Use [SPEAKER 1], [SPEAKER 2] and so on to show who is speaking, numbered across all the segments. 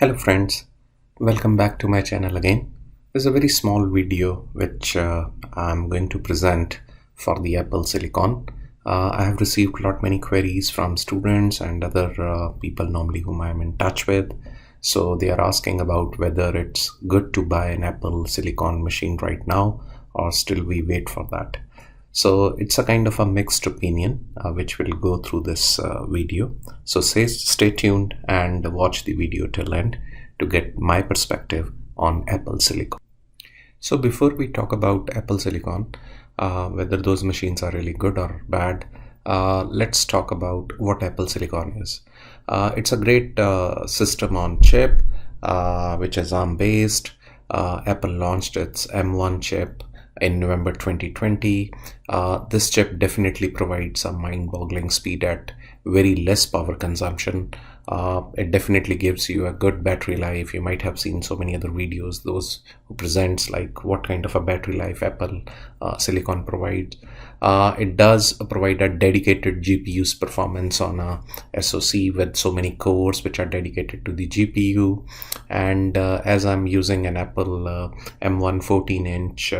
[SPEAKER 1] Hello friends, welcome back to my channel again. This is a very small video which I'm going to present for the Apple Silicon. I have received many queries from students and other people normally whom I'm in touch with. So they are asking about whether it's good to buy an Apple Silicon machine right now or still we wait for that. So it's a kind of a mixed opinion which we'll go through this video. So stay tuned and watch the video till end to get my perspective on Apple Silicon. So before we talk about Apple Silicon, whether those machines are really good or bad, let's talk about what Apple Silicon is. It's a great system on chip which is ARM based. Apple launched its M1 chip in November 2020. This chip definitely provides a mind-boggling speed at very less power consumption. It definitely gives you a good battery life. You might have seen so many other videos, those who presents like what kind of a battery life Apple Silicon provides. It does provide a dedicated GPU's performance on a SoC with so many cores which are dedicated to the GPU. And as I'm using an Apple M1 14-inch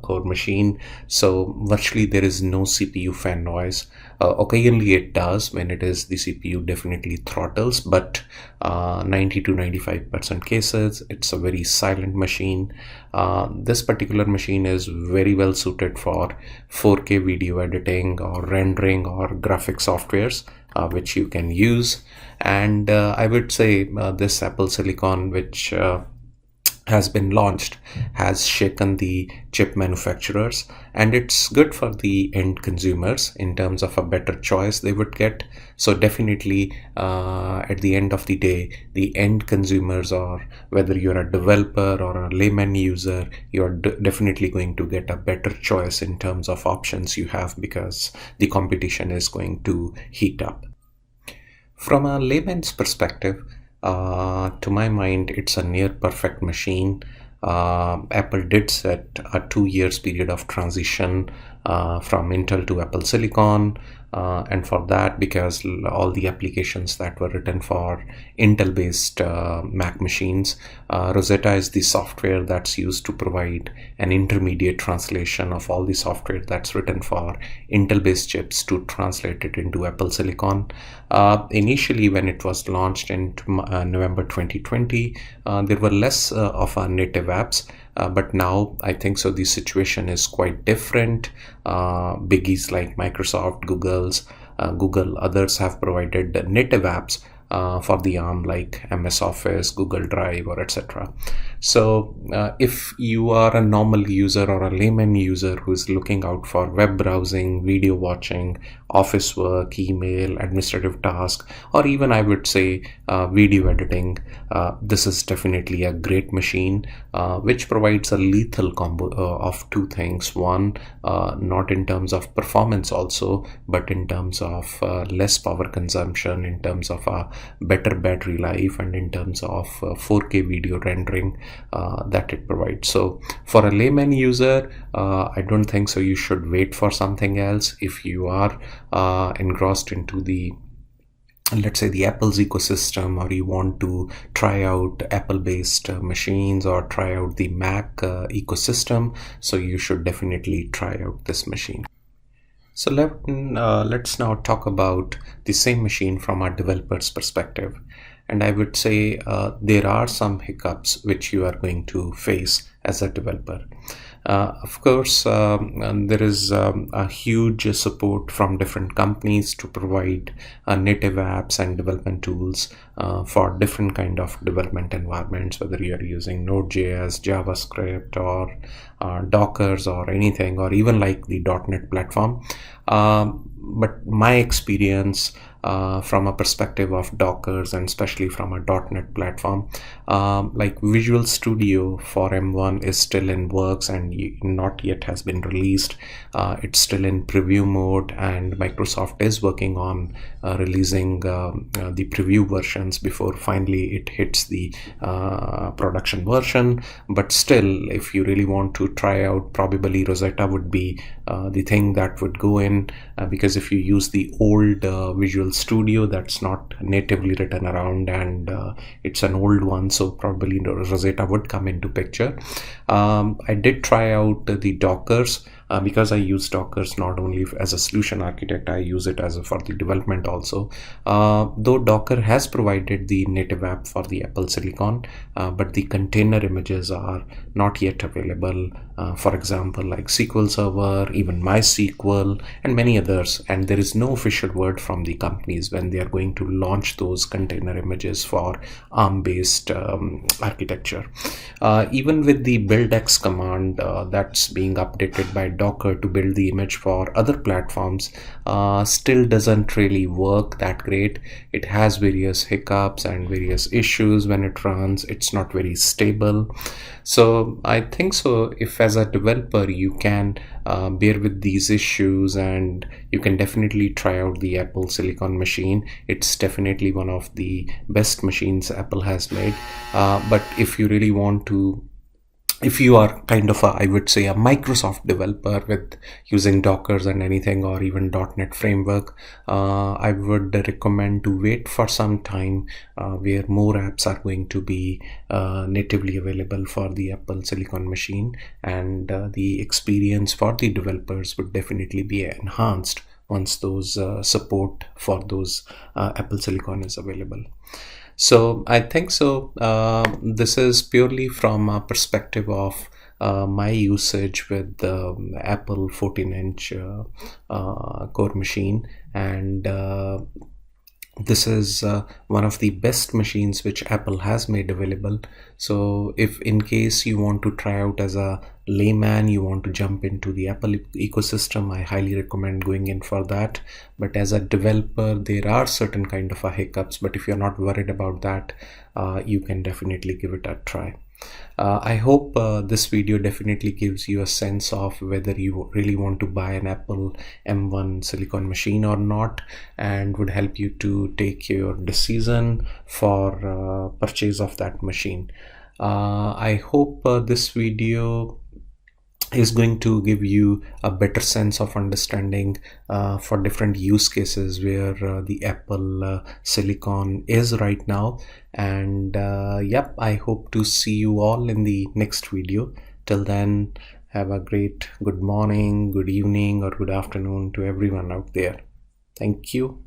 [SPEAKER 1] core machine, so virtually there is no CPU fan noise. Occasionally it does when it is the CPU definitely throttles, but 90 to 95% cases it's a very silent machine. This particular machine is very well suited for 4K video editing or rendering or graphic softwares which you can use. And I would say this Apple Silicon which has been launched has shaken the chip manufacturers, and it's good for the end consumers in terms of a better choice they would get. So definitely at the end of the day, the end consumers, or whether you're a developer or a layman user, you're definitely going to get a better choice in terms of options you have, because the competition is going to heat up. From a layman's perspective, to my mind, it's a near perfect machine. Apple did set a 2 years period of transition from Intel to Apple Silicon, and for that, because all the applications that were written for Intel based Mac machines, Rosetta is the software that's used to provide an intermediate translation of all the software that's written for Intel based chips to translate it into Apple Silicon. Initially, when it was launched in November 2020, there were less of our native apps, but now I think so the situation is quite different. Biggies like Microsoft, Google, others have provided native apps for the ARM like MS Office, Google Drive, or etc. So if you are a normal user or a layman user who is looking out for web browsing, video watching, office work, email, administrative tasks, or even I would say video editing, this is definitely a great machine which provides a lethal combo of two things. One, not in terms of performance also, but in terms of less power consumption, in terms of a better battery life, and in terms of 4K video rendering that it provides. So for a layman user, I don't think so you should wait for something else. If you are engrossed into the, let's say, the Apple's ecosystem, or you want to try out Apple based machines or try out the Mac ecosystem, so you should definitely try out this machine. So let's now talk about the same machine from a developer's perspective. And I would say there are some hiccups which you are going to face as a developer. Of course, there is a huge support from different companies to provide native apps and development tools for different kind of development environments, whether you are using Node.js, JavaScript, or Dockers, or anything, or even like the .NET platform. But my experience from a perspective of Dockers, and especially from a .NET platform, like Visual Studio for M1 is still in works and not yet has been released. It's still in preview mode, and Microsoft is working on releasing the preview versions before finally it hits the production version. But still, if you really want to try out, probably Rosetta would be the thing that would go in, because if you use the old Visual Visual Studio that's not natively written around, and it's an old one, so probably Rosetta would come into picture. I did try out the Dockers. Because I use Dockers not only as a solution architect, I use it as for the development also. Though Docker has provided the native app for the Apple Silicon, but the container images are not yet available. For example, like SQL Server, even MySQL, and many others. And there is no official word from the companies when they are going to launch those container images for ARM-based architecture. Even with the buildx command that's being updated by Docker to build the image for other platforms, still doesn't really work that great. It has various hiccups and various issues when it runs. It's not very stable. So I think so if as a developer you can bear with these issues, and you can definitely try out the Apple Silicon machine. It's definitely one of the best machines Apple has made. But if you really want to, if you are kind of I would say a Microsoft developer with using Dockers and anything, or even .NET framework, I would recommend to wait for some time where more apps are going to be natively available for the Apple Silicon machine, and the experience for the developers would definitely be enhanced once those support for those Apple Silicon is available. So I think so this is purely from a perspective of my usage with the Apple 14-inch core machine, and this is one of the best machines which Apple has made available. So if in case you want to try out as a layman, you want to jump into the Apple ecosystem, I highly recommend going in for that. But as a developer, there are certain kind of hiccups, but if you're not worried about that, you can definitely give it a try. I hope this video definitely gives you a sense of whether you really want to buy an Apple M1 Silicon machine or not, and would help you to take your decision for purchase of that machine. I hope this video is going to give you a better sense of understanding for different use cases where the Apple Silicon is right now. And yep, I hope to see you all in the next video. Till then, have a great good morning, good evening, or good afternoon to everyone out there. Thank you.